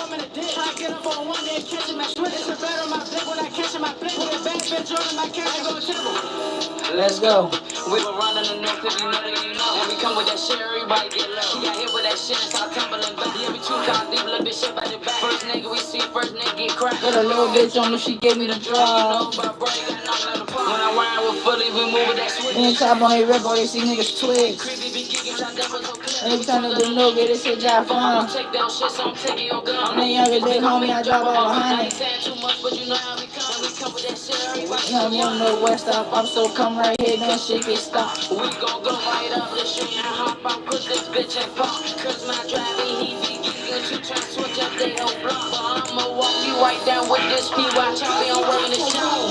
Try to get up on one day, catch him at split. It's a better on my blick when I catch him, I blink. Put a bad bitch on my cash, I go triple. Let's go. We been running the north, cause you know that you know. And we come with that shit, everybody get low. She got hit with that shit and start tumbling back. Yeah, we too down deep, little bitch shit by the back. First nigga we see, first nigga get cracked. Got a little bitch on her, she gave me the drop. You know about Brady, got knocked out of the park. When I ride with fully, we move with that switch. Any top on they rip, or they see niggas twitch. Every time they do no get this shit job fun. I'm the youngest big homie, I drop all behind it. You know me on the west up, so come right here, don't shit get stopped. We gon' go right up the street and hop out, put this bitch in park. Cause my driving, he be giving you 2 times, switch up they whole block. But I'ma walk you right down with this P, watch out, be on working the show.